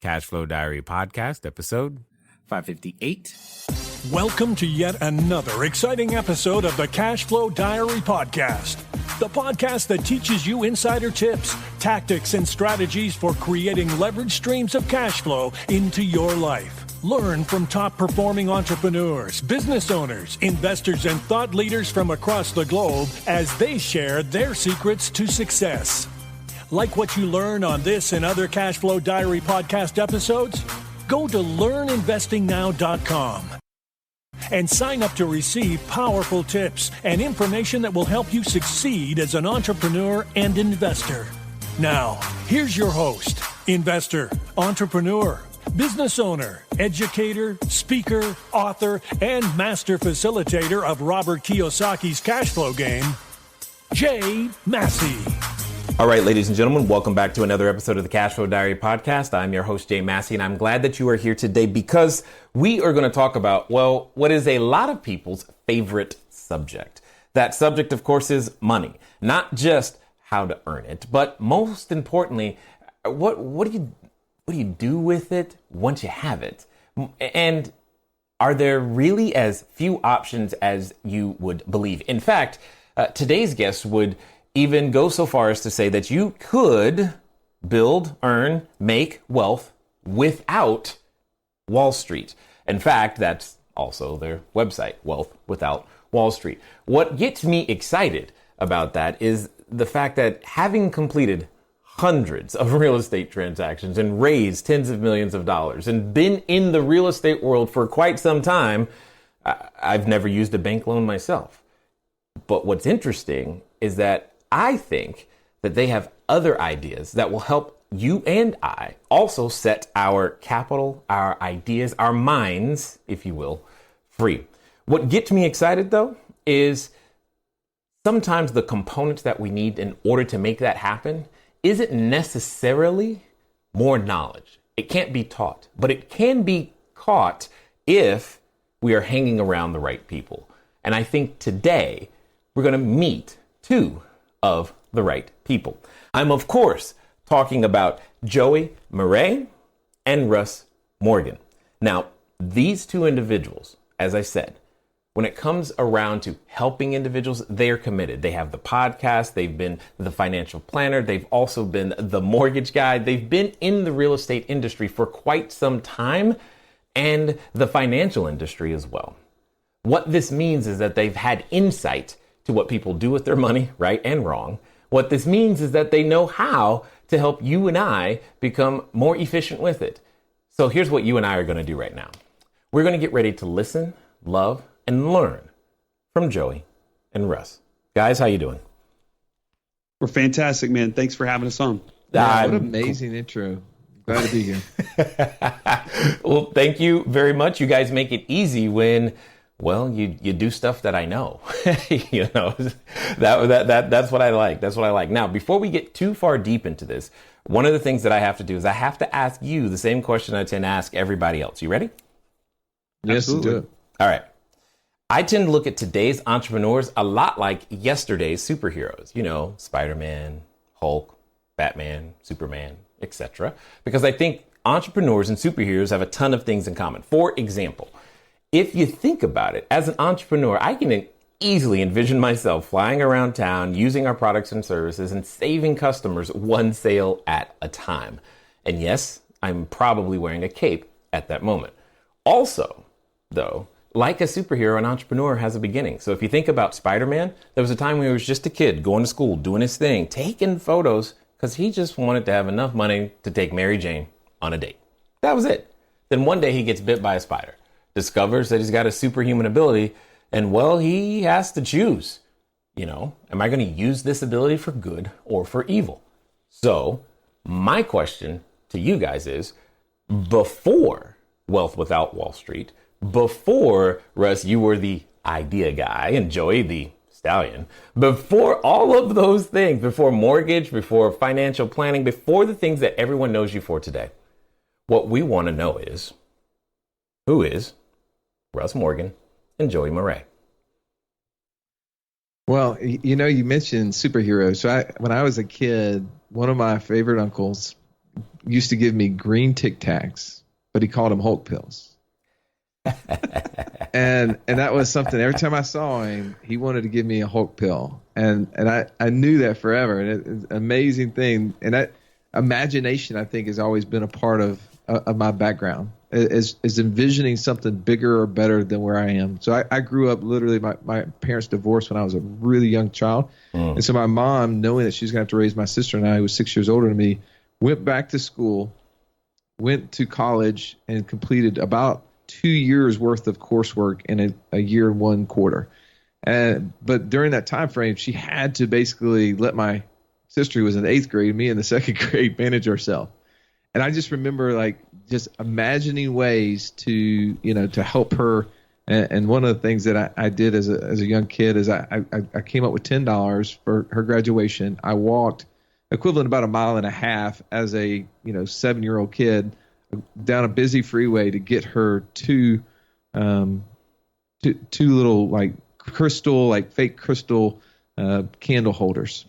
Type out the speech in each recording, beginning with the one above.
Cashflow Diary Podcast, episode 558. Welcome to yet another exciting episode of the Cashflow Diary Podcast, the podcast that teaches you insider tips, tactics, and strategies for creating leverage streams of cash flow into your life. Learn from top-performing entrepreneurs, business owners, investors, and thought leaders from across the globe as they share their secrets to success. Like what you learn on this and other Cashflow Diary podcast episodes? Go to learninvestingnow.com and sign up to receive powerful tips and information that will help you succeed as an entrepreneur and investor. Now, here's your host, investor, entrepreneur, business owner, educator, speaker, author, and master facilitator of Robert Kiyosaki's cash flow game, Jay Massey. All right, ladies and gentlemen, welcome back to another episode of the Cashflow Diary Podcast. I'm your host, Jay Massey, and I'm glad that you are here today because we are going to talk about, well, what is a lot of people's favorite subject. That subject, of course, is money. Not just how to earn it, but most importantly, what do you do with it once you have it? And are there really as few options as you would believe? In fact, today's guest would even go so far as to say that you could build, earn, make wealth without Wall Street. In fact, that's also their website, Wealth Without Wall Street. What gets me excited about that is the fact that having completed hundreds of real estate transactions and raised tens of millions of dollars and been in the real estate world for quite some time, I've never used a bank loan myself. But what's interesting is that I think that they have other ideas that will help you and I also set our capital, our ideas, our minds, if you will, free. What gets me excited, though, is sometimes the components that we need in order to make that happen isn't necessarily more knowledge. It can't be taught, but it can be caught if we are hanging around the right people. And I think today we're going to meet two of the right people. I'm, of course, talking about Joey Mure and Russ Morgan. Now, these two individuals, as I said, when it comes around to helping individuals, they are committed. They have the podcast. They've been the financial planner. They've also been the mortgage guy. They've been in the real estate industry for quite some time and the financial industry as well. What this means is that they've had insight to what people do with their money, right and wrong. What this means is that they know how to help you and I become more efficient with it. So here's what you and I are going to do right now. We're going to get ready to listen, love, and learn from Joey and Russ. Guys, how you doing? We're fantastic, man. Thanks for having us on. Yeah, what an amazing intro. Glad to be here. Well, thank you very much. You guys make it easy when, well, you do stuff that I know. You know, that's what I like. That's what I like. Now, before we get too far deep into this, one of the things that I have to do is I have to ask you the same question I tend to ask everybody else. You ready? Yes, do it. All right. I tend to look at today's entrepreneurs a lot like yesterday's superheroes. You know, Spider-Man, Hulk, Batman, Superman, etc. Because I think entrepreneurs and superheroes have a ton of things in common. For example, if you think about it, as an entrepreneur, I can easily envision myself flying around town, using our products and services, and saving customers one sale at a time. And yes, I'm probably wearing a cape at that moment. Also, though, like a superhero, an entrepreneur has a beginning. So if you think about Spider-Man, there was a time when he was just a kid going to school, doing his thing, taking photos, because he just wanted to have enough money to take Mary Jane on a date. That was it. Then one day he gets bit by a spider, discovers that he's got a superhuman ability, and well, he has to choose. You know, am I going to use this ability for good or for evil? So my question to you guys is, before Wealth Without Wall Street, before, Russ, you were the idea guy and Joey the stallion, before all of those things, before mortgage, before financial planning, before the things that everyone knows you for today, what we want to know is, who is Russ Morgan and Joey Mure? Well, you know, you mentioned superheroes. So when I was a kid, one of my favorite uncles used to give me green Tic Tacs, but he called them Hulk pills. and that was something. Every time I saw him, he wanted to give me a Hulk pill, and I knew that forever. And it's an amazing thing. And that imagination, I think, has always been a part of my background. Is envisioning something bigger or better than where I am. So I grew up literally. My parents divorced when I was a really young child, and so my mom, knowing that she's going to have to raise my sister and I, who was 6 years older than me, went back to school, went to college, and completed about 2 years worth of coursework in a year and 1 quarter. But during that time frame, she had to basically let my sister, who was in the 8th grade, me in the 2nd grade, manage herself. And I just remember just imagining ways to help her. And one of the things that I did as a young kid is I came up with $10 for her graduation. I walked equivalent about 1.5 miles as a 7-year-old kid down a busy freeway to get her two little fake crystal candle holders.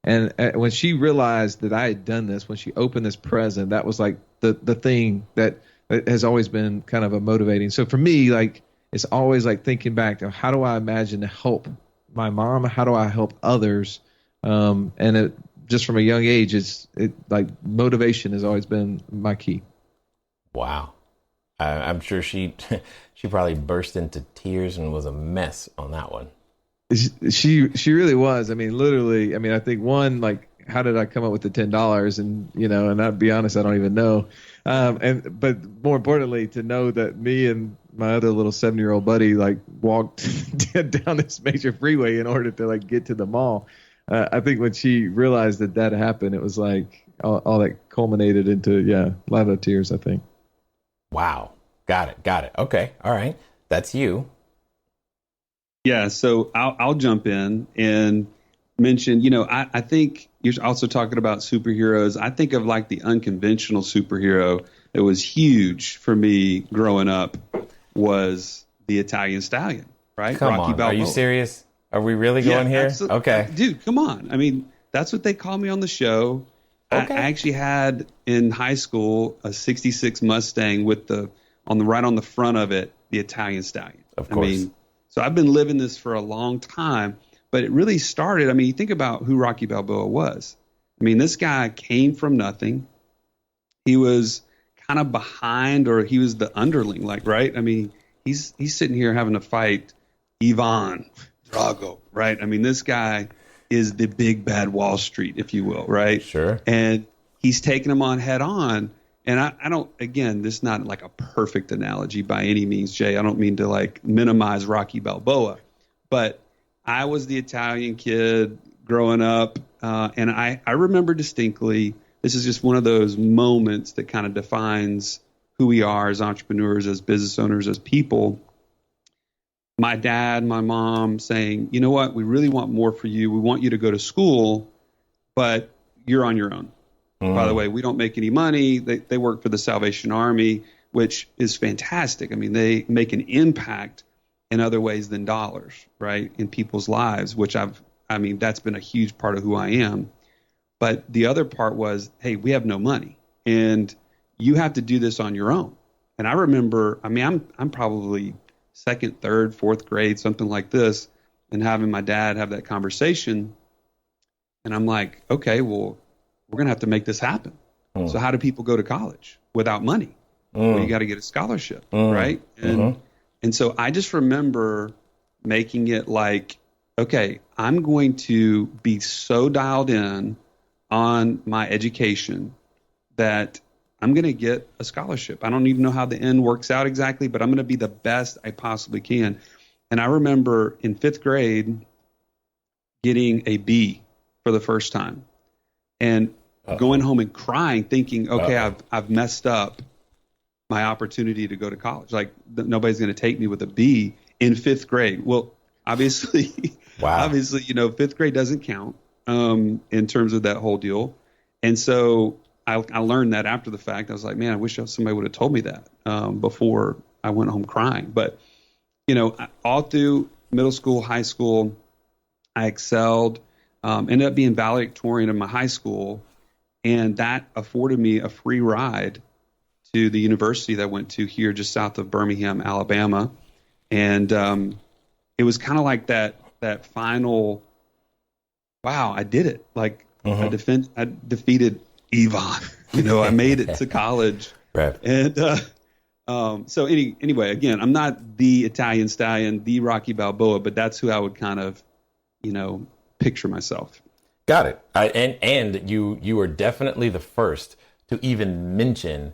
And when she realized that I had done this, when she opened this present, that was like the thing that has always been kind of a motivating. So for me, it's always thinking back to how do I imagine to help my mom? How do I help others? And just from a young age, motivation has always been my key. Wow. I'm sure she probably burst into tears and was a mess on that one. She really was. I mean, literally. I mean, I think how did I come up with the $10? And I'll be honest, I don't even know. But more importantly, to know that me and my other little 7-year-old buddy walked down this major freeway in order to get to the mall. I think when she realized that happened, it was all that culminated into a lot of tears, I think. Wow. Got it. Okay. All right. That's you. Yeah, so I'll jump in and mention, I think you're also talking about superheroes. I think of the unconventional superhero that was huge for me growing up was the Italian Stallion, right? Come Rocky on, Balboa. Are you serious? Are we really going here? Okay. Dude, come on. I mean, that's what they call me on the show. Okay. I actually had in high school a 66 Mustang with right on the front of it, the Italian Stallion. Of course. So I've been living this for a long time, but it really started. I mean, you think about who Rocky Balboa was. I mean, this guy came from nothing. He was kind of behind, or he was the underling, right? I mean, he's sitting here having to fight Ivan Drago, right? I mean, this guy is the big bad Wall Street, if you will, right? Sure. And he's taking him on head on. And I don't, again, this is not a perfect analogy by any means, Jay. I don't mean to minimize Rocky Balboa, but I was the Italian kid growing up. And I remember distinctly, this is just one of those moments that kind of defines who we are as entrepreneurs, as business owners, as people. My dad, my mom saying, you know what, we really want more for you. We want you to go to school, but you're on your own. By the way, we don't make any money. They work for the Salvation Army, which is fantastic. I mean, they make an impact in other ways than dollars, right, in people's lives, which that's been a huge part of who I am. But the other part was, hey, we have no money, and you have to do this on your own. And I remember, I'm probably 2nd, 3rd, 4th grade, something like this, and having my dad have that conversation. And I'm like, okay, well, we're going to have to make this happen. So how do people go to college without money? Well, you got to get a scholarship, right? And so I just remember making it okay, I'm going to be so dialed in on my education that I'm going to get a scholarship. I don't even know how the end works out exactly, but I'm going to be the best I possibly can. And I remember in 5th grade getting a B for the first time. And going home and crying, thinking, okay, I've messed up my opportunity to go to college. Nobody's going to take me with a B in 5th grade. Well, obviously, obviously, 5th grade doesn't count in terms of that whole deal. And so I learned that after the fact. I was like, man, I wish somebody would have told me that before I went home crying. But, all through middle school, high school, I excelled. Ended up being valedictorian in my high school. And that afforded me a free ride to the university that I went to here just south of Birmingham, Alabama. And it was kind of like that final, wow, I did it. Like I defeated Yvonne. I made it to college. Right. And so anyway, again, I'm not the Italian stallion, the Rocky Balboa, but that's who I would kind of, picture myself. Got it. And you are definitely the first to even mention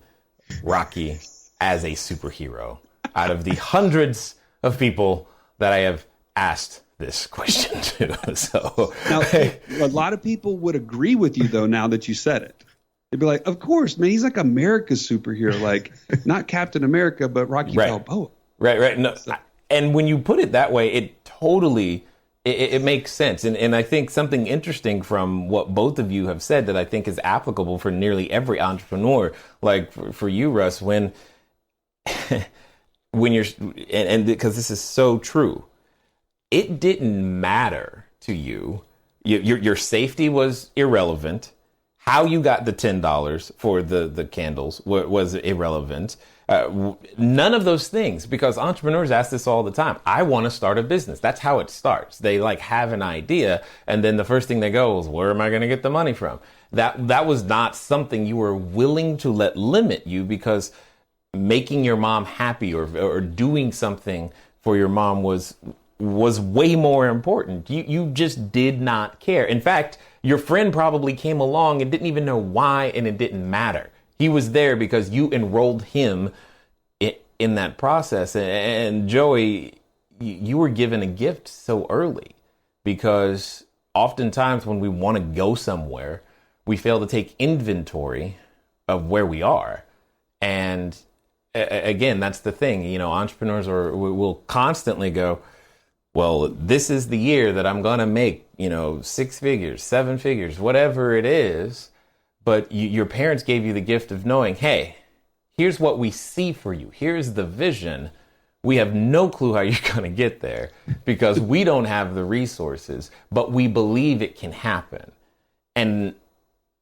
Rocky as a superhero out of the hundreds of people that I have asked this question to. So now, a lot of people would agree with you though. Now that you said it, they'd be like, "Of course, man. He's like America's superhero, like not Captain America, but Rocky Balboa." Right. No, and when you put it that way, it totally. It makes sense. And I think something interesting from what both of you have said that I think is applicable for nearly every entrepreneur, like for you, Russ, when you're, and because this is so true, it didn't matter to you. Your safety was irrelevant. How you got the $10 for the candles was irrelevant. None of those things, because entrepreneurs ask this all the time. I want to start a business. That's how it starts. They have an idea, and then the first thing they go is, where am I going to get the money from? That was not something you were willing to let limit you, because making your mom happy or doing something for your mom was way more important. You just did not care. In fact, your friend probably came along and didn't even know why, and it didn't matter. He was there because you enrolled him in that process. And Joey, you were given a gift so early, because oftentimes when we want to go somewhere, we fail to take inventory of where we are. And again, that's the thing. Entrepreneurs will constantly go, well, this is the year that I'm going to make, 6 figures, 7 figures, whatever it is. But your parents gave you the gift of knowing, hey, here's what we see for you. Here's the vision. We have no clue how you're going to get there, because we don't have the resources, but we believe it can happen. And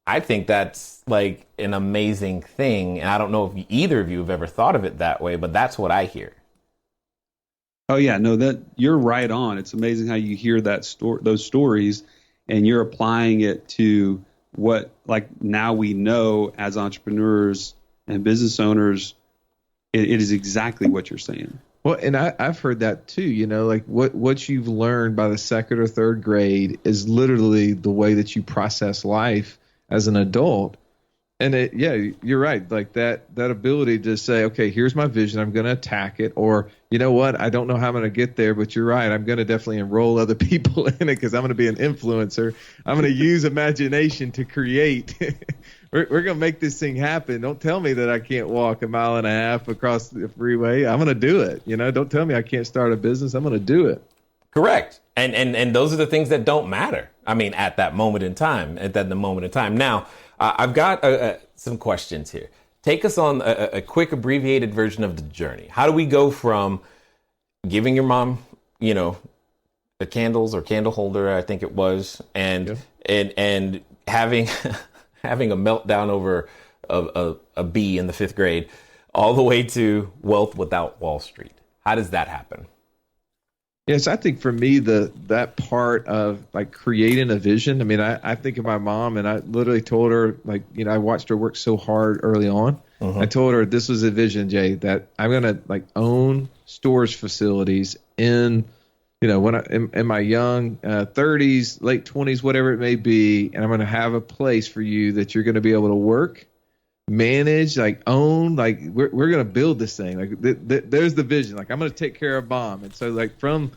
I think that's like an amazing thing. And I don't know if either of you have ever thought of it that way, but that's what I hear. Oh yeah, no, that you're right on. It's amazing how you hear those stories, and you're applying it to what, like, now we know as entrepreneurs and business owners, it is exactly what you're saying. Well, and I've heard that too. Like what you've learned by the second or third grade is literally the way that you process life as an adult. And you're right. Like that ability to say, okay, here's my vision. I'm going to attack it. Or, you know what? I don't know how I'm going to get there, but you're right. I'm going to definitely enroll other people in it, because I'm going to be an influencer. I'm going to use imagination to create. We're going to make this thing happen. Don't tell me that I can't walk 1.5 miles across the freeway. I'm going to do it. Don't tell me I can't start a business. I'm going to do it. Correct. And those are the things that don't matter. I mean, at that moment in time, Now, I've got some questions here. Take us on a quick abbreviated version of the journey. How do we go from giving your mom, the candles or candle holder, I think it was, and having having a meltdown over a B in the 5th grade, all the way to wealth without Wall Street? How does that happen? Yes, I think for me, that part of like creating a vision. I mean, I think of my mom, and I literally told her, like, I watched her work so hard early on. I told her this was a vision, Jay, that I'm going to like own storage facilities in, when in my young 30s, late 20s, whatever it may be. And I'm going to have a place for you that you're going to be able to work, manage, like own, like we're going to build this thing. Like there's the vision. Like I'm going to take care of mom. And so like from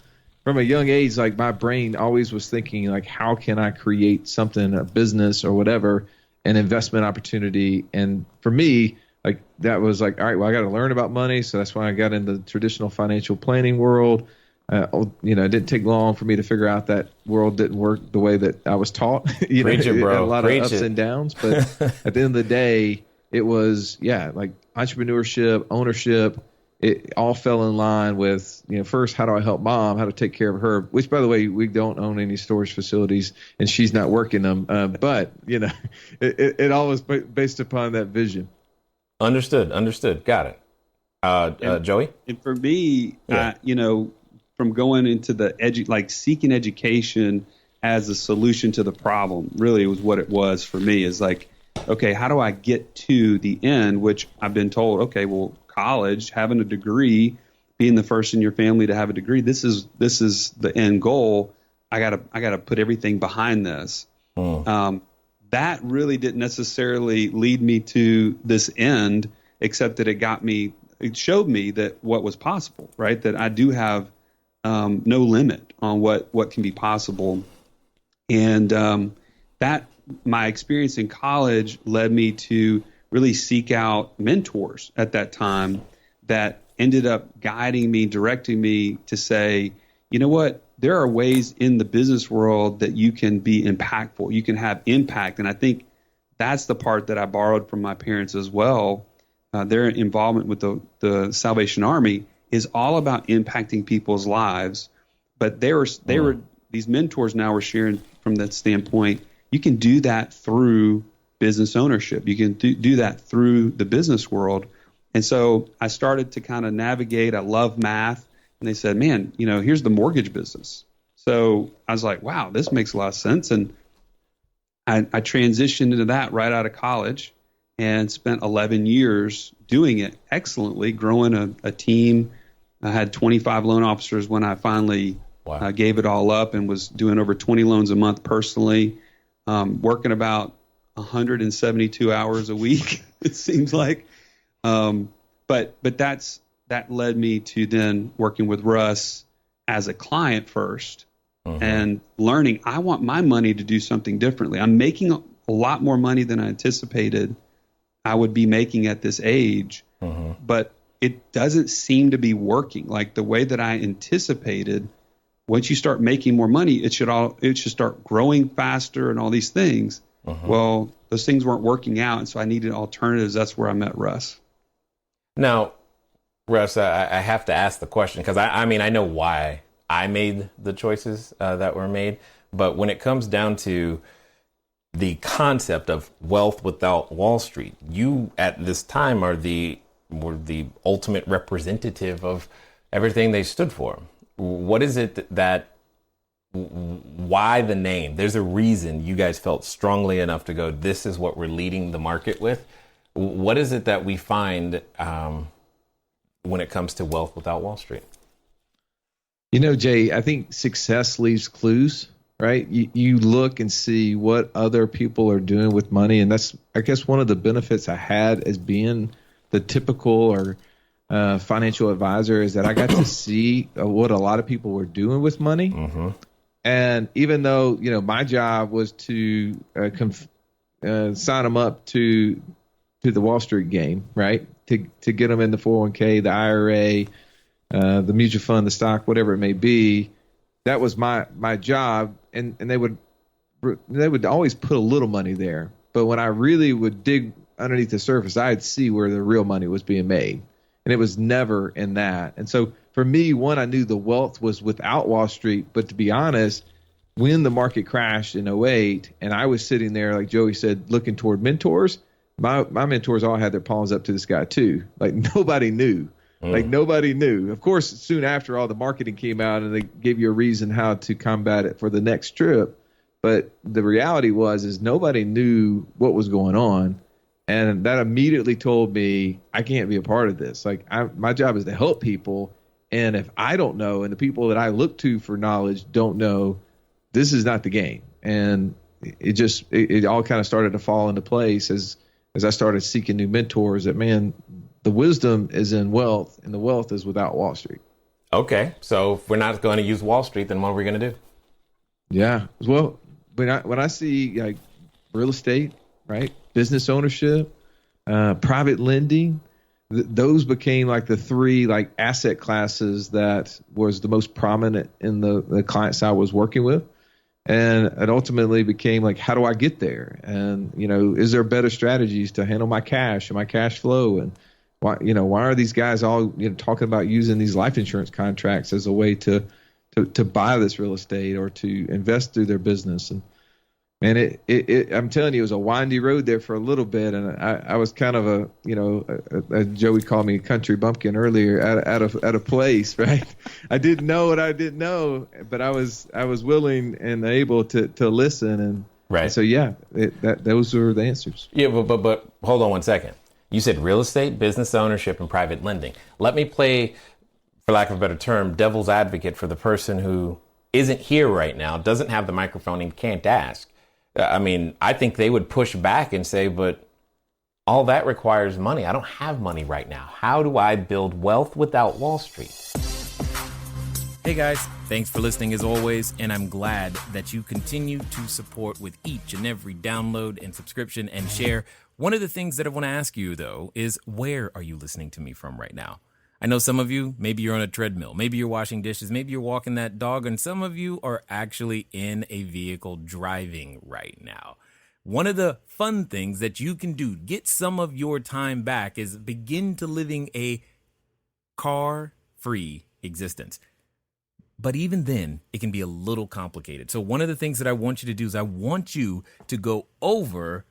a young age, like my brain always was thinking like, how can I create something, a business or whatever, an investment opportunity. And for me, like that was like, all right, well, I got to learn about money. So that's why I got into the traditional financial planning world. It didn't take long for me to figure out that world didn't work the way that I was taught. Preach it, bro. A lot Preach of ups and downs, but at the end of the day, it was, like entrepreneurship, ownership. it all fell in line with, first, how do I help mom, how to take care of her, which, by the way, we don't own any storage facilities and she's not working them. But, it all was based upon that vision. Understood. Got it. Joey? And for me, from going into the seeking education as a solution to the problem, really was what it was for me, is like, okay, how do I get to the end, which I've been told, okay, well, college, having a degree, being the first in your family to have a degree, this is the end goal. I gotta put everything behind this. That really didn't necessarily lead me to this end, except that it showed me that what was possible, right? That I do have no limit on what can be possible. And that my experience in college led me to really seek out mentors at that time that ended up guiding me, directing me to say, you know what, there are ways in the business world that you can be impactful. You can have impact. And I think that's the part that I borrowed from my parents as well. Their involvement with the Salvation Army is all about impacting people's lives. But these mentors now were sharing from that standpoint, you can do that through business ownership. You can do that through the business world. And so I started to kind of navigate. I love math. And they said, man, here's the mortgage business. So I was like, wow, this makes a lot of sense. And I transitioned into that right out of college and spent 11 years doing it excellently, growing a team. I had 25 loan officers when I finally gave it all up and was doing over 20 loans a month personally, working about 172 hours a week, it seems like. But that led me to then working with Russ as a client first and learning I want my money to do something differently. I'm making a lot more money than I anticipated I would be making at this age, but it doesn't seem to be working like the way that I anticipated. Once you start making more money, it should start growing faster and all these things. Well, those things weren't working out, and so I needed alternatives. That's where I met Russ. Now, Russ, I have to ask the question because I mean I know why I made the choices that were made, but when it comes down to the concept of wealth without Wall Street, you at this time were the ultimate representative of everything they stood for. What is it why the name? There's a reason you guys felt strongly enough to go, this is what we're leading the market with. What is it that we find when it comes to wealth without Wall Street? Jay, I think success leaves clues, right? You look and see what other people are doing with money. And that's, I guess, one of the benefits I had as being the typical or financial advisor is that I got to see what a lot of people were doing with money. And even though, my job was to sign them up to the Wall Street game, right? To get them in the 401k, the IRA, the mutual fund, the stock, whatever it may be. That was my job. And they would always put a little money there. But when I really would dig underneath the surface, I'd see where the real money was being made. And it was never in that. And so for me, one, I knew the wealth was without Wall Street. But to be honest, when the market crashed in '08 and I was sitting there, like Joey said, looking toward mentors, my mentors all had their palms up to the sky too. Like nobody knew. Like nobody knew. Of course, soon after all the marketing came out and they gave you a reason how to combat it for the next trip. But the reality is nobody knew what was going on. And that immediately told me I can't be a part of this. Like my job is to help people. And if I don't know, and the people that I look to for knowledge don't know, this is not the game. And it all kind of started to fall into place as I started seeking new mentors that, man, the wisdom is in wealth and the wealth is without Wall Street. Okay. So if we're not going to use Wall Street, then what are we going to do? Yeah. Well, when I see like real estate, right? Business ownership, private lending, those became like the three like asset classes that was the most prominent in the clients I was working with. And it ultimately became like, how do I get there? And, is there better strategies to handle my cash and my cash flow? And why are these guys all talking about using these life insurance contracts as a way to buy this real estate or to invest through their business? And I'm telling you, it was a windy road there for a little bit, and I was kind of as Joey called me, a country bumpkin earlier, at a place, right? I didn't know what I didn't know, but I was willing and able to listen, and right. So those were the answers. Yeah, but hold on one second. You said real estate, business ownership, and private lending. Let me play, for lack of a better term, devil's advocate for the person who isn't here right now, doesn't have the microphone, and can't ask. I mean, I think they would push back and say, but all that requires money. I don't have money right now. How do I build wealth without Wall Street? Hey guys, thanks for listening as always, and I'm glad that you continue to support with each and every download and subscription and share. One of the things that I want to ask you, though, is where are you listening to me from right now? I know some of you, maybe you're on a treadmill, maybe you're washing dishes, maybe you're walking that dog, and some of you are actually in a vehicle driving right now. One of the fun things that you can do, get some of your time back, is begin to living a car-free existence. But even then, it can be a little complicated. So one of the things that I want you to do is I want you to go over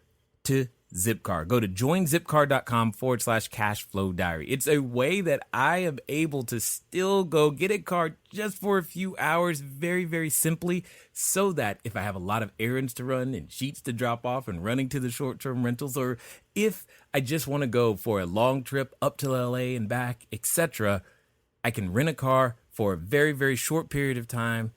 to Zipcar. Go to joinzipcar.com/cashflow diary. It's a way that I am able to still go get a car just for a few hours, very, very simply, so that if I have a lot of errands to run and sheets to drop off and running to the short-term rentals, or if I just want to go for a long trip up to LA and back, etc., I can rent a car for a very, very short period of time.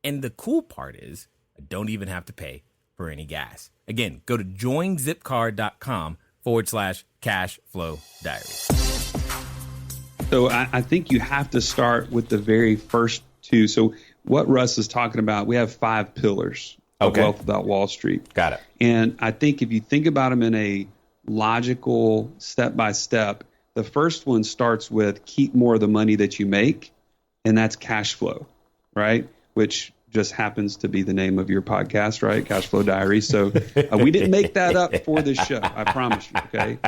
And the cool part is I don't even have to pay for any gas. Again, go to joinzipcar.com/cashflow diary. So I think you have to start with the very first two. So what Russ is talking about, we have 5 pillars of Wealth Without Wall Street. Got it. And I think if you think about them in a logical step-by-step, the first one starts with keep more of the money that you make, and that's cash flow, right? Which just happens to be the name of your podcast, right? Cash Flow Diary. So we didn't make that up for this show. I promise you, okay?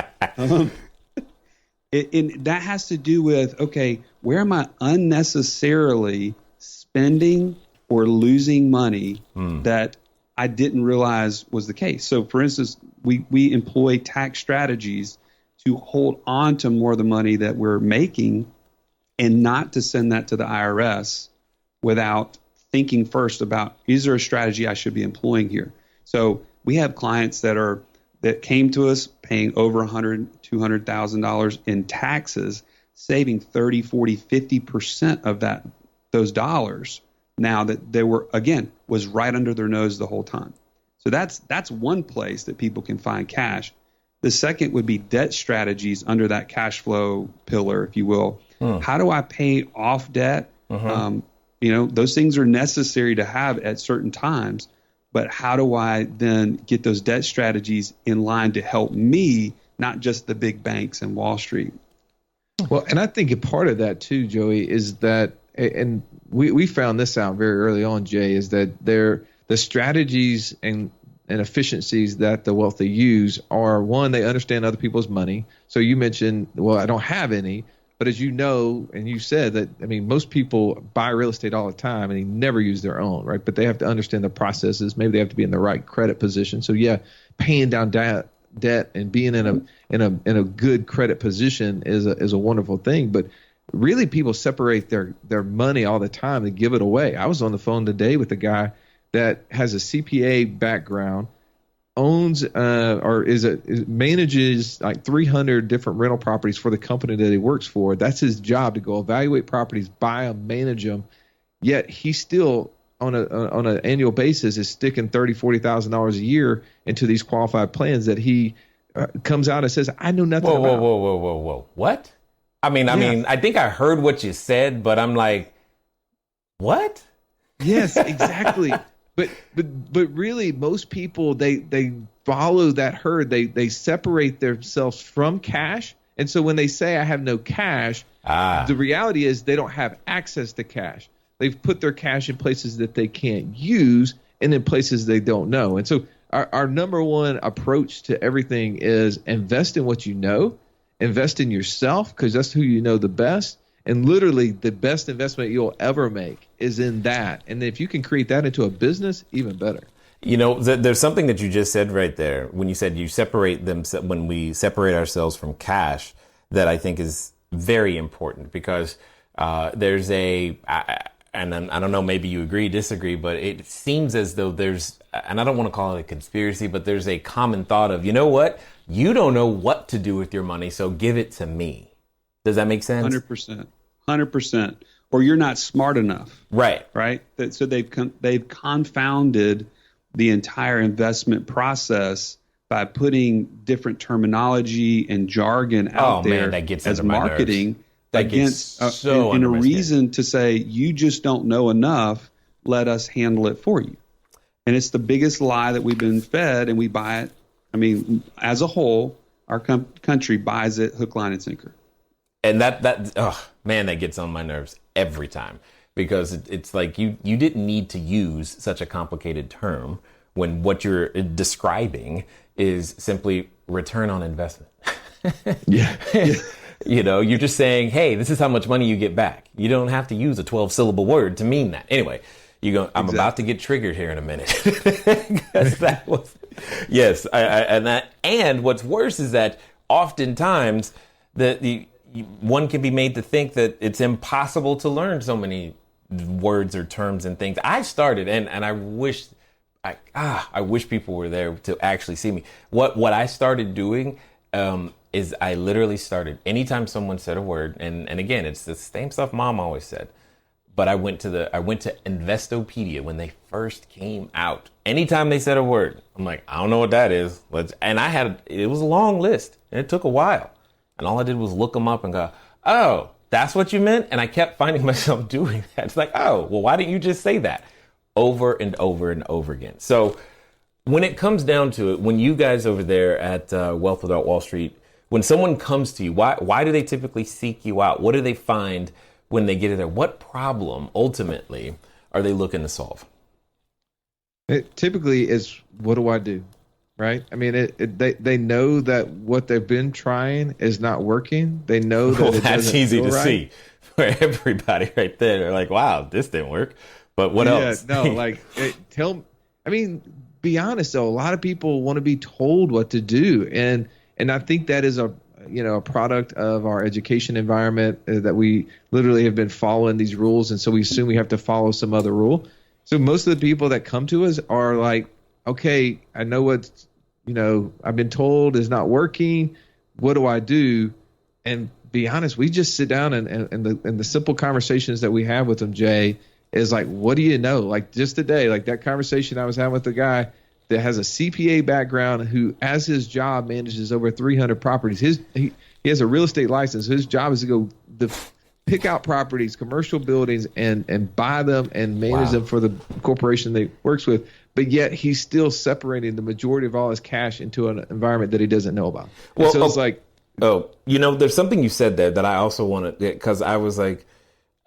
And that has to do with, okay, where am I unnecessarily spending or losing money that I didn't realize was the case? So, for instance, we employ tax strategies to hold on to more of the money that we're making and not to send that to the IRS without thinking first about, is there a strategy I should be employing here? So we have clients that came to us paying over $100,000, $200,000 in taxes, saving 30, 40, 50% of those dollars now that they were, again, was right under their nose the whole time. So that's one place that people can find cash. The second would be debt strategies under that cash flow pillar, if you will. How do I pay off debt? Those things are necessary to have at certain times, but how do I then get those debt strategies in line to help me, not just the big banks and Wall Street? Well, and I think a part of that too, Joey, is that, and we found this out very early on, Jay, is that the strategies and efficiencies that the wealthy use are, one, they understand other people's money. So you mentioned, well, I don't have any. But as you know, and you said that, I mean, most people buy real estate all the time and they never use their own, right? But they have to understand the processes. Maybe they have to be in the right credit position. So yeah, paying down debt and being in a good credit position is a wonderful thing. But really, people separate their money all the time and give it away. I was on the phone today with a guy that has a CPA background, owns manages like 300 different rental properties for the company that he works for. That's his job, to go evaluate properties, buy them, manage them. Yet he still on an annual basis is sticking $30,000-$40,000 a year into these qualified plans that he comes out and says, I know nothing about. Whoa. What? I mean, I think I heard what you said, but I'm like, what? Yes, exactly. But really, most people, they follow that herd. They separate themselves from cash. And so when they say I have no cash, the reality is they don't have access to cash. They've put their cash in places that they can't use and in places they don't know. And so our number one approach to everything is invest in what you know invest in yourself because that's who you know the best. And literally the best investment you'll ever make is in that. And if you can create that into a business, even better. You know, there's something that you just said right there when you said you separate them, when we separate ourselves from cash, that I think is very important because there's and I don't know, maybe you agree, disagree, but it seems as though there's, and I don't want to call it a conspiracy, but there's a common thought of, you know what? You don't know what to do with your money, so give it to me. Does that make sense? 100%. Or you're not smart enough. Right. So they've confounded the entire investment process by putting different terminology and jargon out there that gets as under my marketing nerves. in a reason to say you just don't know enough. Let us handle it for you. And it's the biggest lie that we've been fed, and we buy it. I mean, as a whole, our country buys it hook, line, and sinker. And that gets on my nerves every time because it's like you didn't need to use such a complicated term when what you're describing is simply return on investment. Yeah. You know, you're just saying, hey, this is how much money you get back. You don't have to use a 12-syllable word to mean that. Anyway, I'm about to get triggered here in a minute. That was, yes. And what's worse is that oftentimes one can be made to think that it's impossible to learn so many words or terms and things. I started, and I wish people were there to actually see me. What I started doing is I literally started, anytime someone said a word, and again, it's the same stuff Mom always said, but I went to Investopedia when they first came out. Anytime they said a word, I'm like, I don't know what that is. It was a long list, and it took a while. And all I did was look them up and go, oh, that's what you meant? And I kept finding myself doing that. It's like, oh, well, why didn't you just say that? Over and over and over again. So when it comes down to it, when you guys over there at Wealth Without Wall Street, when someone comes to you, why do they typically seek you out? What do they find when they get in there? What problem, ultimately, are they looking to solve? It typically is, what do I do? Right? I mean, they know that what they've been trying is not working. They know that that's easy to see for everybody right there. They're like, wow, this didn't work. But what else? Be honest though. A lot of people want to be told what to do, and I think that is a product of our education environment that we literally have been following these rules, and so we assume we have to follow some other rule. So most of the people that come to us are like, okay, I know what I've been told is not working. What do I do? And be honest, we just sit down and the simple conversations that we have with them, Jay, is like, what do you know? Like just today, like that conversation I was having with the guy that has a CPA background who, as his job, manages over 300 properties. He has a real estate license. His job is to go pick out properties, commercial buildings, and buy them and manage them for the corporation that he works with. But yet he's still separating the majority of all his cash into an environment that he doesn't know about. Well, so it's like, there's something you said there that I also want to, because I was like,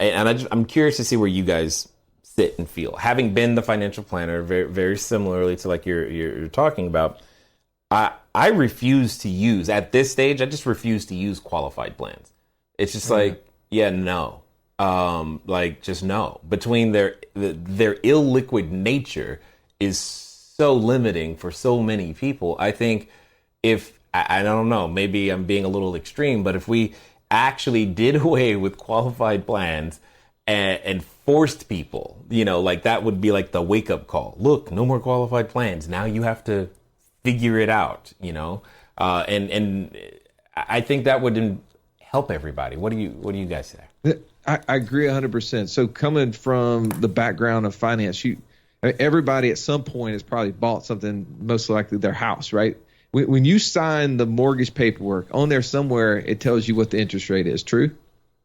and I'm curious to see where you guys sit and feel. Having been the financial planner, very, very similarly to like you're talking about, I refuse to use, at this stage, I just refuse to use qualified plans. It's just like, no. Just no. Between their illiquid nature is so limiting for so many people. I think I don't know, maybe I'm being a little extreme, but if we actually did away with qualified plans and forced people, that would be like the wake up call. Look, no more qualified plans. Now you have to figure it out, and I think that would help everybody. What do you guys say? I agree 100%. So coming from the background of finance, everybody at some point has probably bought something, most likely their house, right? When you sign the mortgage paperwork, on there somewhere, it tells you what the interest rate is. True?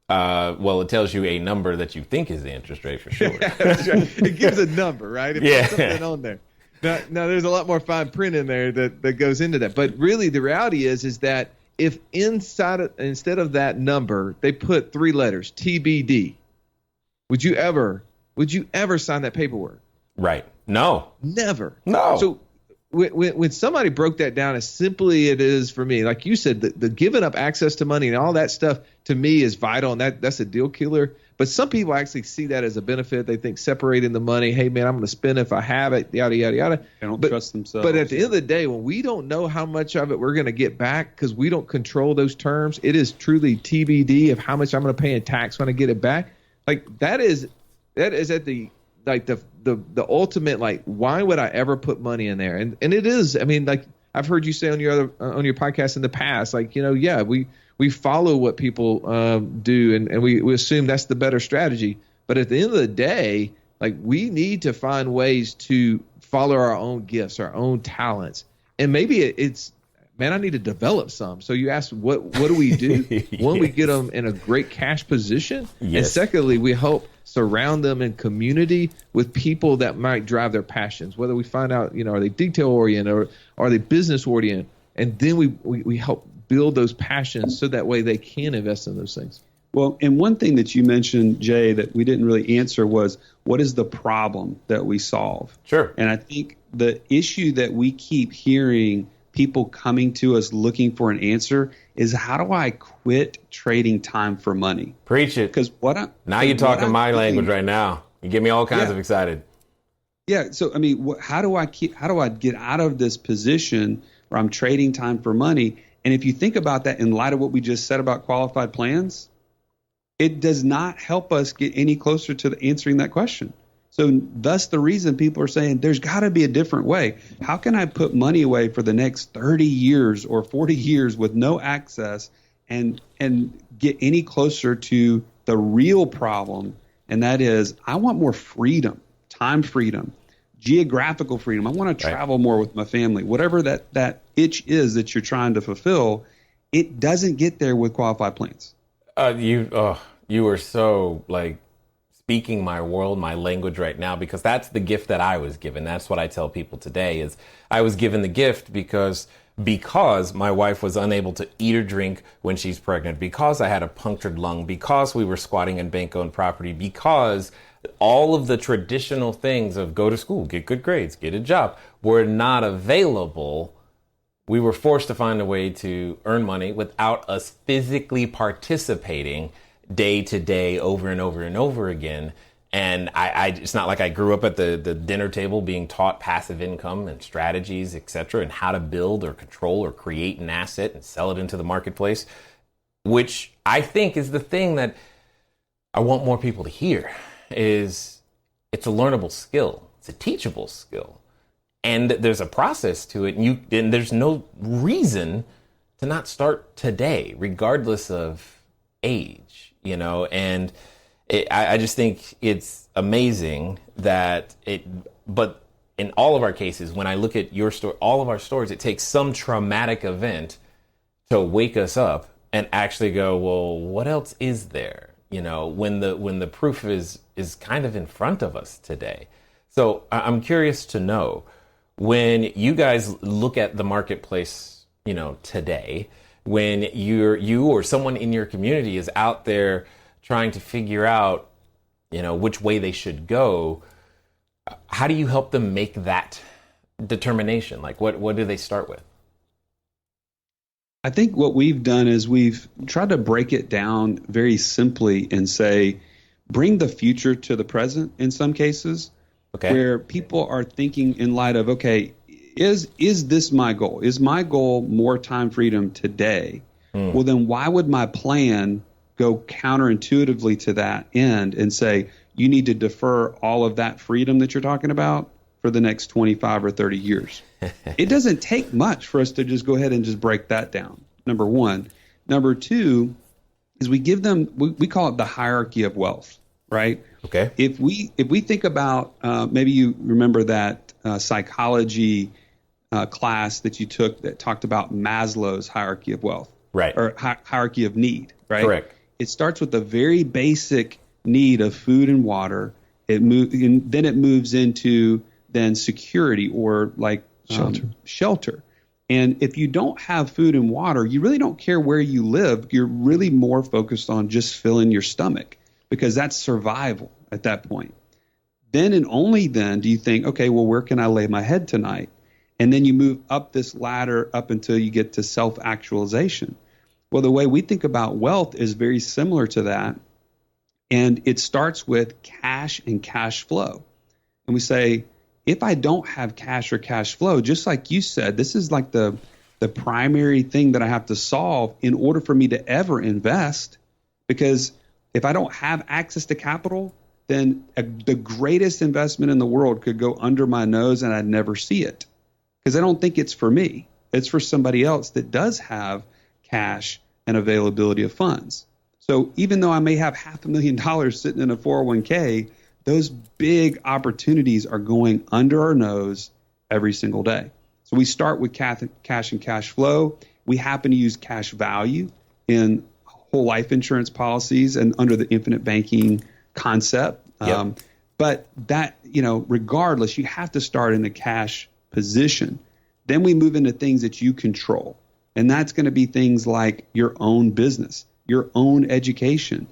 Well, it tells you a number that you think is the interest rate for sure. It gives a number, right? It puts something on there. Now, there's a lot more fine print in there that goes into that. But really, the reality is that if instead of that number, they put 3 letters, TBD, would you ever sign that paperwork? Right. No. Never. No. So when somebody broke that down as simply it is for me, like you said, the giving up access to money and all that stuff to me is vital, and that's a deal killer. But some people actually see that as a benefit. They think separating the money, hey man, I'm going to spend it if I have it, yada yada yada. They don't trust themselves. But at the end of the day, when we don't know how much of it we're going to get back because we don't control those terms, it is truly TBD of how much I'm going to pay in tax when I get it back. Like that is at the ultimate, like, why would I ever put money in there? And it is, I mean, like I've heard you say on your podcast in the past, like, yeah, we follow what people do and we assume that's the better strategy. But at the end of the day, like, we need to find ways to follow our own gifts, our own talents. And maybe it's, man, I need to develop some. So you ask, what do we do? Yes. One, we get them in a great cash position. Yes. And secondly, we help surround them in community with people that might drive their passions, whether we find out, are they detail oriented or are they business oriented? And then we help build those passions so that way they can invest in those things. Well, and one thing that you mentioned, Jay, that we didn't really answer was, what is the problem that we solve? Sure. And I think the issue that we keep hearing people coming to us looking for an answer is, how do I quit trading time for money? Preach it. Because now you're talking my language right now. You get me all kinds of excited. Yeah. So, I mean, how do I get out of this position where I'm trading time for money? And if you think about that in light of what we just said about qualified plans, it does not help us get any closer to answering that question. So thus the reason people are saying there's got to be a different way. How can I put money away for the next 30 years or 40 years with no access and get any closer to the real problem? And that is, I want more freedom, time freedom, geographical freedom. I want to travel more with my family. Whatever that itch is that you're trying to fulfill, it doesn't get there with qualified plans. You are so, like, speaking my world, my language right now, because that's the gift that I was given. That's what I tell people today is I was given the gift because my wife was unable to eat or drink when she's pregnant, because I had a punctured lung, because we were squatting in bank-owned property, because all of the traditional things of go to school, get good grades, get a job were not available. We were forced to find a way to earn money without us physically participating day to day over and over and over again. And it's not like I grew up at the dinner table being taught passive income and strategies, et cetera, and how to build or control or create an asset and sell it into the marketplace, which I think is the thing that I want more people to hear. Is it's a learnable skill. It's a teachable skill. And there's a process to it. And there's no reason to not start today, regardless of age, and I just think it's amazing that but in all of our cases, when I look at your story, all of our stories, it takes some traumatic event to wake us up and actually go, well, what else is there? When the proof is kind of in front of us today. So I'm curious to know, when you guys look at the marketplace, today, when you or someone in your community is out there trying to figure out, which way they should go, how do you help them make that determination? Like, what do they start with? I think what we've done is we've tried to break it down very simply and say, bring the future to the present in some cases, where people are thinking in light of, okay, is this my goal? Is my goal more time freedom today? Well, then why would my plan go counterintuitively to that end and say, you need to defer all of that freedom that you're talking about for the next 25 or 30 years? It doesn't take much for us to just go ahead and just break that down. Number one. Number two is we give them, we call it the hierarchy of wealth, right? Okay. If we think about, maybe you remember that psychology class that you took that talked about Maslow's hierarchy of wealth, right? Or hierarchy of need, right? Correct. It starts with the very basic need of food and water. Then it moves into then security, or like shelter. And if you don't have food and water, you really don't care where you live. You're really more focused on just filling your stomach, because that's survival at that point. Then and only then do you think, okay, well, where can I lay my head tonight? And then you move up this ladder up until you get to self-actualization. Well, the way we think about wealth is very similar to that. And it starts with cash and cash flow. And we say, if I don't have cash or cash flow, just like you said, this is like the primary thing that I have to solve in order for me to ever invest. Because if I don't have access to capital, then the greatest investment in the world could go under my nose and I'd never see it. Because I don't think it's for me. It's for somebody else that does have cash and availability of funds. So even though I may have $500,000 sitting in a 401k, those big opportunities are going under our nose every single day. So we start with cash and cash flow. We happen to use cash value in whole life insurance policies and under the infinite banking concept. Yep. But that, regardless, you have to start in a cash position. Then we move into things that you control. And that's going to be things like your own business, your own education,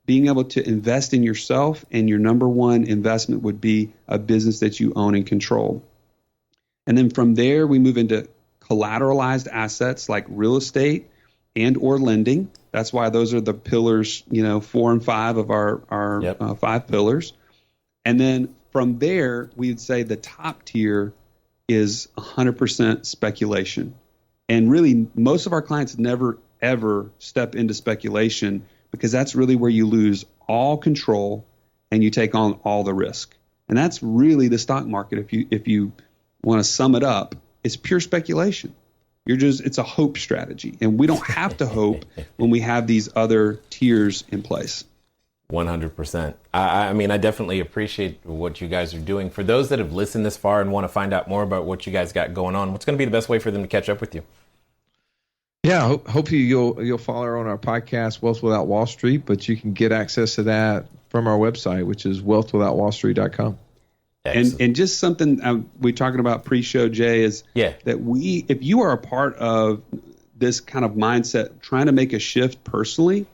being able to invest in yourself. And your number one investment would be a business that you own and control. And then from there, we move into collateralized assets like real estate and or lending. That's why those are the pillars, 4 and 5 of our Yep. 5 pillars. And then from there, we'd say the top tier is 100% speculation. And really, most of our clients never, ever step into speculation because that's really where you lose all control and you take on all the risk. And that's really the stock market. If you want to sum it up, it's pure speculation. It's a hope strategy. And we don't have to hope when we have these other tiers in place. 100%. I mean, I definitely appreciate what you guys are doing. For those that have listened this far and want to find out more about what you guys got going on, what's going to be the best way for them to catch up with you? Yeah, hopefully you'll follow on our podcast, Wealth Without Wall Street, but you can get access to that from our website, which is wealthwithoutwallstreet.com. And just something we're talking about pre-show, Jay, is that if you are a part of this kind of mindset, trying to make a shift personally,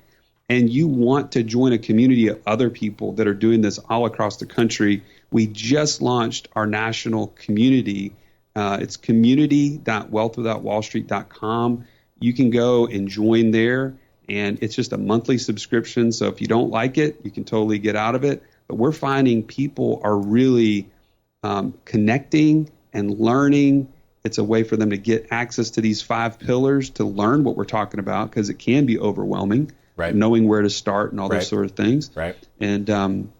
and you want to join a community of other people that are doing this all across the country, we just launched our national community. It's community.wealthwithoutwallstreet.com. You can go and join there, and it's just a monthly subscription. So if you don't like it, you can totally get out of it. But we're finding people are really connecting and learning. It's a way for them to get access to these 5 pillars to learn what we're talking about, because it can be overwhelming, right? Knowing where to start and all those sort of things. Right. And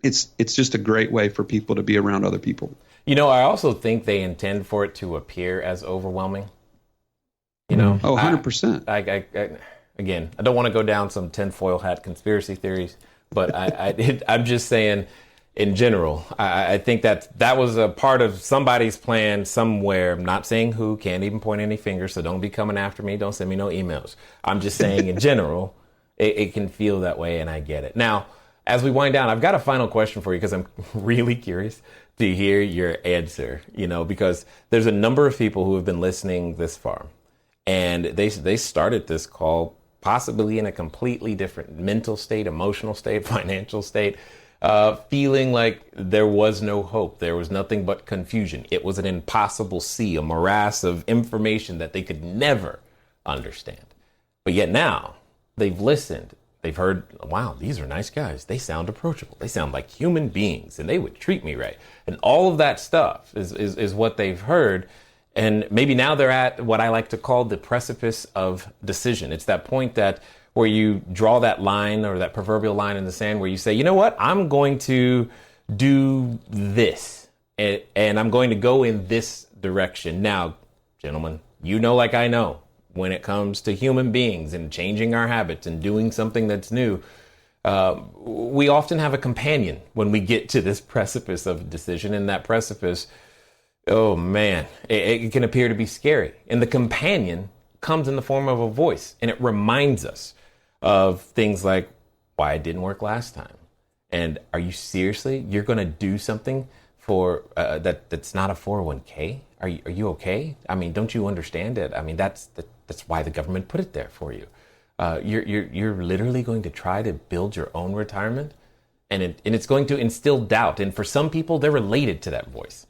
it's just a great way for people to be around other people. I also think they intend for it to appear as overwhelming. 100%. I again, I don't want to go down some tinfoil hat conspiracy theories, but I'm just saying, in general, I think that was a part of somebody's plan somewhere. I'm not saying who, can't even point any fingers, so don't be coming after me. Don't send me no emails. I'm just saying, in general, it can feel that way, and I get it. Now, as we wind down, I've got a final question for you because I'm really curious to hear your answer, because there's a number of people who have been listening this far. And they started this call possibly in a completely different mental state, emotional state, financial state, feeling like there was no hope. There was nothing but confusion. It was an impossible sea, a morass of information that they could never understand. But yet now they've listened. They've heard, wow, these are nice guys. They sound approachable. They sound like human beings and they would treat me right. And all of that stuff is what they've heard. And maybe now they're at what I like to call the precipice of decision. It's that point where you draw that line, or that proverbial line in the sand, where you say, you know what, I'm going to do this and I'm going to go in this direction. Now, gentlemen, like I know, when it comes to human beings and changing our habits and doing something that's new, we often have a companion when we get to this precipice of decision. And that precipice, oh man, it can appear to be scary. And the companion comes in the form of a voice, and it reminds us of things like why it didn't work last time. And are you you're going to do something for that's not a 401k? Are you okay? I mean, don't you understand it? I mean, that's why the government put it there for you. You're literally going to try to build your own retirement, and it's going to instill doubt. And for some people, they're related to that voice.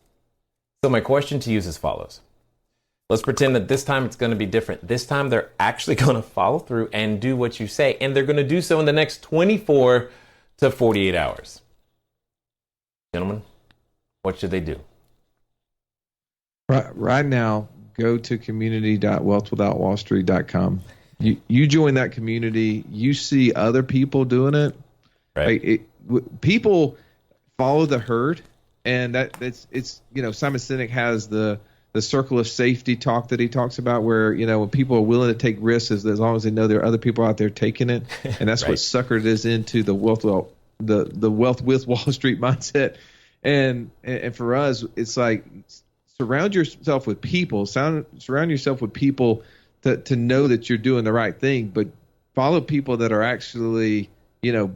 So my question to you is as follows. Let's pretend that this time it's going to be different. This time they're actually going to follow through and do what you say, and they're going to do so in the next 24 to 48 hours. Gentlemen, what should they do? Right now, go to community.wealthwithoutwallstreet.com. You join that community. You see other people doing it. Right. People follow the herd, and it's Simon Sinek has the circle of safety talk that he talks about, where when people are willing to take risks, as long as they know there are other people out there taking it, and that's Right. what suckered us into the wealth with Wall Street mindset. And for us, it's like surround yourself with people. Surround yourself with people to know that you're doing the right thing, but follow people that are actually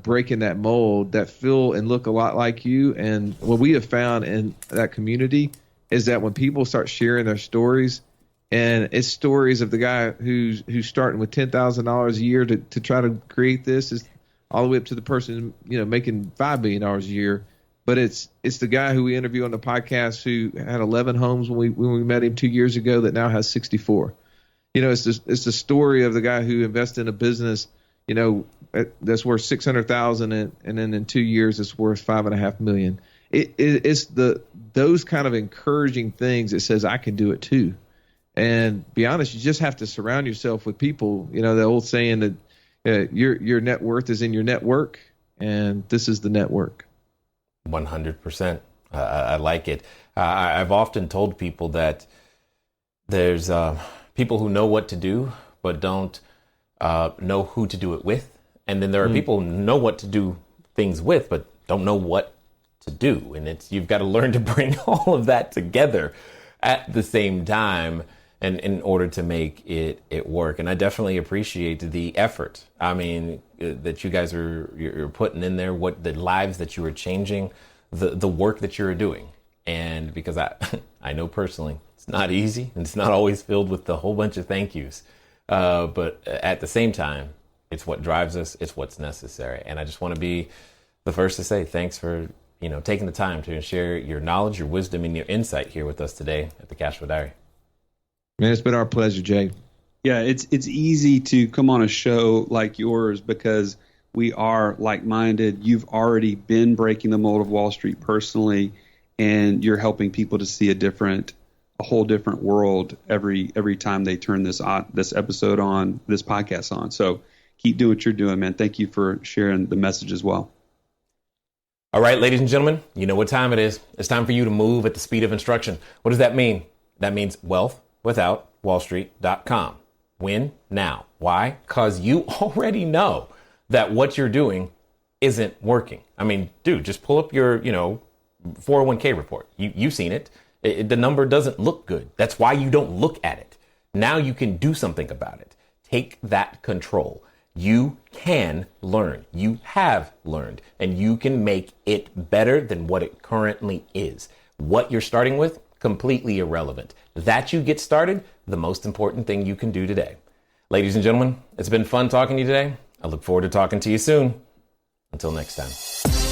breaking that mold, that feel and look a lot like you. And what we have found in that community is that when people start sharing their stories, and it's stories of the guy who's starting with $10,000 a year to try to create this, is all the way up to the person making $5 billion a year. But it's the guy who we interview on the podcast who had 11 homes when we met him 2 years ago that now has 64. It's the story of the guy who invested in a business, that's worth $600,000, and then in 2 years it's worth $5.5 million. It's those kind of encouraging things that says I can do it too. And be honest, you just have to surround yourself with people. The old saying that your net worth is in your network, and this is the network. 100%. I like it. I've often told people that there's people who know what to do, but don't know who to do it with. And then there are people who know what to do things with, but don't know what to do. And you've got to learn to bring all of that together at the same time, and in order to make it work. And I definitely appreciate the effort. I mean, that you guys you're putting in there, what the lives that you are changing, the work that you're doing. And because I know personally, it's not easy, and it's not always filled with a whole bunch of thank yous. But at the same time, it's what drives us. It's what's necessary. And I just want to be the first to say thanks for taking the time to share your knowledge, your wisdom, and your insight here with us today at the Cashflow Diary. Man, it's been our pleasure, Jay. Yeah, it's easy to come on a show like yours because we are like-minded. You've already been breaking the mold of Wall Street personally, and you're helping people to see a whole different world every time they turn this episode on, this podcast on. So keep doing what you're doing, man. Thank you for sharing the message as well. All right, ladies and gentlemen, you know what time it is. It's time for you to move at the speed of instruction. What does that mean? That means wealthwithoutwallstreet.com. When? Now. Why? Because you already know that what you're doing isn't working. I mean, dude, just pull up your, 401k report. You've seen it. The number doesn't look good. That's why you don't look at it. Now you can do something about it. Take that control. You can learn. You have learned, and you can make it better than what it currently is. What you're starting with, completely irrelevant. That you get started, the most important thing you can do today. Ladies and gentlemen, it's been fun talking to you today. I look forward to talking to you soon. Until next time.